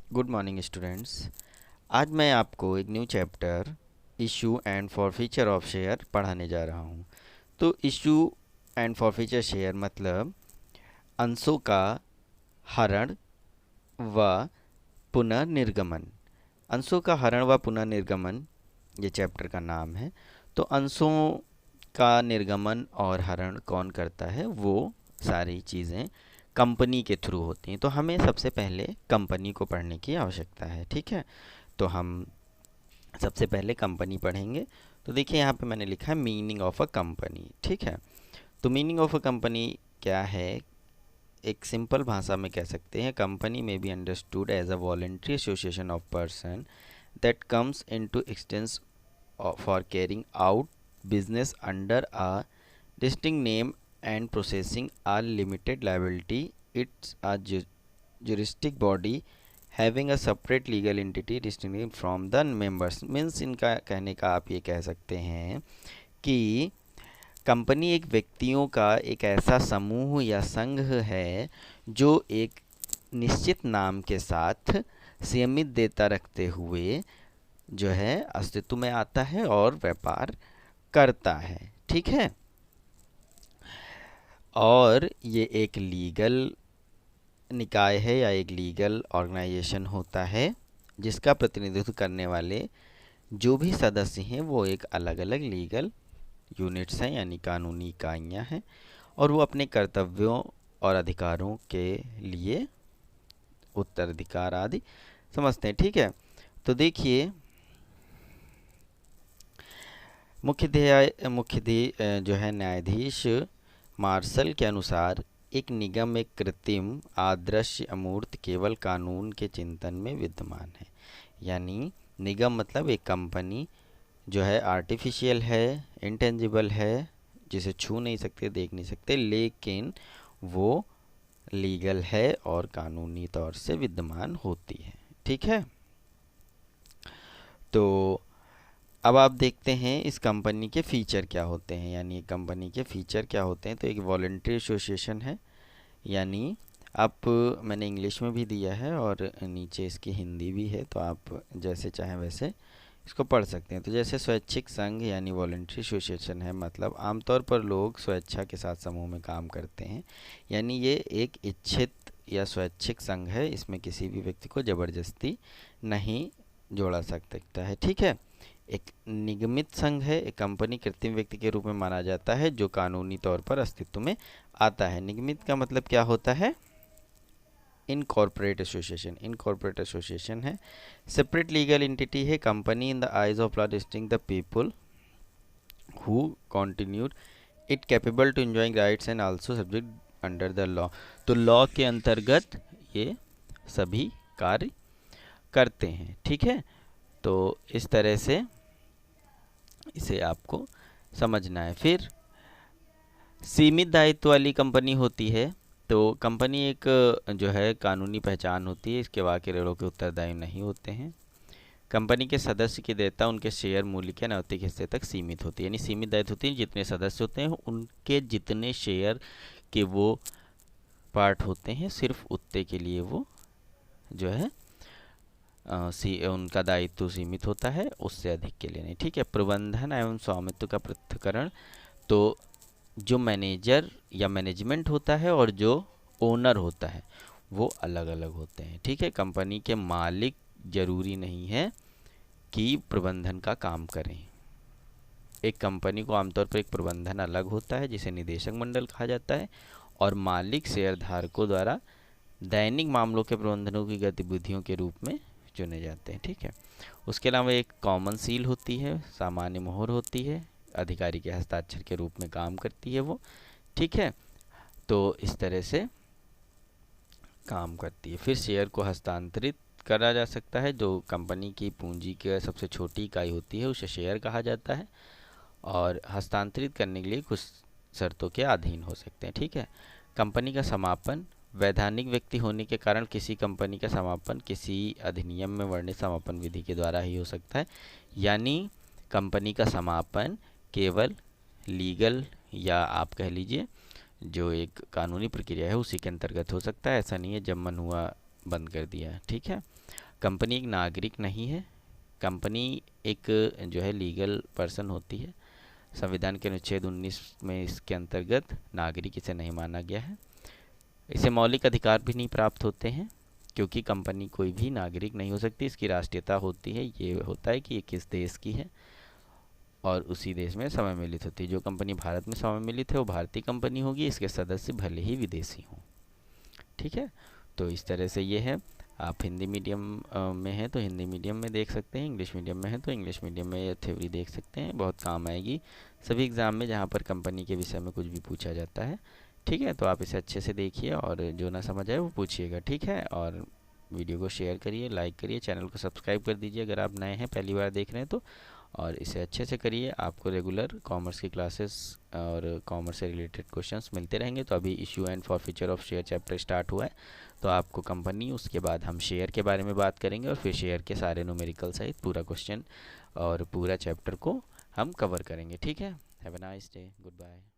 Good morning students. आज मैं आपको एक new chapter issue and forfeiture of share पढ़ाने जा रहा हूँ। तो इशू एंड फॉरफीचर शेयर मतलब अंशों का हरण व पुनर्निर्गमन। अंशों का हरण व पुनर्निर्गमन ये चैप्टर का नाम है। तो अंशों का निर्गमन और हरण कौन करता है, वो सारी चीज़ें कंपनी के थ्रू होती हैं। तो हमें सबसे पहले कंपनी को पढ़ने की आवश्यकता है, ठीक है। तो हम सबसे पहले कंपनी पढ़ेंगे। तो देखिए यहाँ पे मैंने लिखा है मीनिंग ऑफ अ कंपनी, ठीक है। तो मीनिंग ऑफ अ कंपनी क्या है, एक सिंपल भाषा में कह सकते हैं कंपनी में be understood as a voluntary association of person that comes into existence for carrying out business under a distinct name and possessing a limited liability. It's a juristic body having a separate legal entity distinct from the members. Means इनका कहने का आप ये कह सकते हैं कि company एक व्यक्तियों का एक ऐसा समूह या संघ है जो एक निश्चित नाम के साथ सीमित देयता रखते हुए जो है अस्तित्व में आता है और व्यापार करता है, ठीक है। और ये एक लीगल निकाय है या एक लीगल ऑर्गेनाइजेशन होता है जिसका प्रतिनिधित्व करने वाले जो भी सदस्य हैं वो एक अलग अलग लीगल यूनिट्स हैं यानी कानूनी इकाइयाँ हैं, और वो अपने कर्तव्यों और अधिकारों के लिए उत्तराधिकार आदि समझते हैं, ठीक है। तो देखिए मुख्य जो है न्यायाधीश मार्शल के अनुसार एक निगम एक कृत्रिम आदृश्य अमूर्त केवल कानून के चिंतन में विद्यमान है। यानी निगम मतलब एक कंपनी जो है आर्टिफिशियल है, इंटेंजिबल है, जिसे छू नहीं सकते, देख नहीं सकते, लेकिन वो लीगल है और कानूनी तौर से विद्यमान होती है, ठीक है। तो अब आप देखते हैं इस कंपनी के फीचर क्या होते हैं, यानी कंपनी के फीचर क्या होते हैं। तो एक वॉलंटरी एसोसिएशन है, यानी आप मैंने इंग्लिश में भी दिया है और नीचे इसकी हिंदी भी है, तो आप जैसे चाहें वैसे इसको पढ़ सकते हैं। तो जैसे स्वैच्छिक संघ यानी वॉलंटरी एसोसिएशन है, मतलब आमतौर पर लोग स्वेच्छा के साथ समूह में काम करते हैं, यानी ये एक इच्छित या स्वैच्छिक संघ है, इसमें किसी भी व्यक्ति को ज़बरदस्ती नहीं जोड़ा सकता है, ठीक है। एक निगमित संघ है, एक कंपनी कृत्रिम व्यक्ति के रूप में माना जाता है जो कानूनी तौर पर अस्तित्व में आता है। निगमित का मतलब क्या होता है, इनकॉर्पोरेट एसोसिएशन, इनकॉर्पोरेट एसोसिएशन है। सेपरेट लीगल एंटिटी है, company in the eyes of law distinct the people who continued it capable to enjoying rights and also subject under the law. तो लॉ के अंतर्गत ये सभी कार्य करते हैं, ठीक है। तो इस तरह से इसे आपको समझना है। फिर सीमित दायित्व वाली कंपनी होती है। तो कंपनी एक जो है कानूनी पहचान होती है, इसके बाकी ऋणों के उत्तरदायी नहीं होते हैं। कंपनी के सदस्य की देयता उनके शेयर मूल्य के अनौतिक हिस्से तक सीमित होती है, यानी सीमित दायित्व होती है, जितने सदस्य होते हैं उनके जितने शेयर के वो पार्ट होते हैं सिर्फ उतने के लिए वो जो है उनका दायित्व सीमित होता है, उससे अधिक के लिए नहीं, ठीक है। प्रबंधन एवं स्वामित्व का पृथक्करण, तो जो मैनेजर या मैनेजमेंट होता है और जो ओनर होता है वो अलग अलग होते हैं, ठीक है। कंपनी के मालिक जरूरी नहीं है कि प्रबंधन का काम करें। एक कंपनी को आमतौर पर एक प्रबंधन अलग होता है जिसे निदेशक मंडल कहा जाता है, और मालिक शेयरधारकों द्वारा दैनिक मामलों के प्रबंधनों की गतिविधियों के रूप में चुने जाते हैं, ठीक है। उसके अलावा एक कॉमन सील होती है, सामान्य मोहर होती है, अधिकारी के हस्ताक्षर के रूप में काम करती है वो, ठीक है। तो इस तरह से काम करती है। फिर शेयर को हस्तांतरित करा जा सकता है, जो कंपनी की पूंजी की सबसे छोटी इकाई होती है उसे शेयर कहा जाता है, और हस्तांतरित करने के लिए कुछ शर्तों के अधीन हो सकते हैं, ठीक है। कंपनी का समापन, वैधानिक व्यक्ति होने के कारण किसी कंपनी का समापन किसी अधिनियम में वर्णित समापन विधि के द्वारा ही हो सकता है, यानी कंपनी का समापन केवल लीगल या आप कह लीजिए जो एक कानूनी प्रक्रिया है उसी के अंतर्गत हो सकता है। ऐसा नहीं है जब मन हुआ बंद कर दिया है। ठीक है, कंपनी एक नागरिक नहीं है। कंपनी एक जो है लीगल पर्सन होती है। संविधान के अनुच्छेद 19 में इसके अंतर्गत नागरिक इसे नहीं माना गया है। इसे मौलिक अधिकार भी नहीं प्राप्त होते हैं, क्योंकि कंपनी कोई भी नागरिक नहीं हो सकती। इसकी राष्ट्रीयता होती है, ये होता है कि ये किस देश की है और उसी देश में सम्मिलित होती है। जो कंपनी भारत में सम्मिलित है वो भारतीय कंपनी होगी, इसके सदस्य भले ही विदेशी हों। ठीक है, तो इस तरह से ये है। आप हिंदी मीडियम में हैं तो हिंदी मीडियम में देख सकते हैं, इंग्लिश मीडियम में हैं तो इंग्लिश मीडियम में ये थ्योरी देख सकते हैं, बहुत काम आएगी सभी एग्ज़ाम में जहाँ पर कंपनी के विषय में कुछ भी पूछा जाता है। ठीक है, तो आप इसे अच्छे से देखिए और जो ना समझ आए वो पूछिएगा। ठीक है, और वीडियो को शेयर करिए, लाइक करिए, चैनल को सब्सक्राइब कर दीजिए अगर आप नए हैं, पहली बार देख रहे हैं तो। और इसे अच्छे से करिए, आपको रेगुलर कॉमर्स की क्लासेस और कॉमर्स से रिलेटेड क्वेश्चंस मिलते रहेंगे। तो अभी issue and forfeiture of share chapter start हुआ है, तो आपको कंपनी, उसके बाद हम शेयर के बारे में बात करेंगे और फिर शेयर के सारे न्यूमेरिकल सहित पूरा क्वेश्चन और पूरा चैप्टर को हम कवर करेंगे। ठीक है, have a nice day, good bye.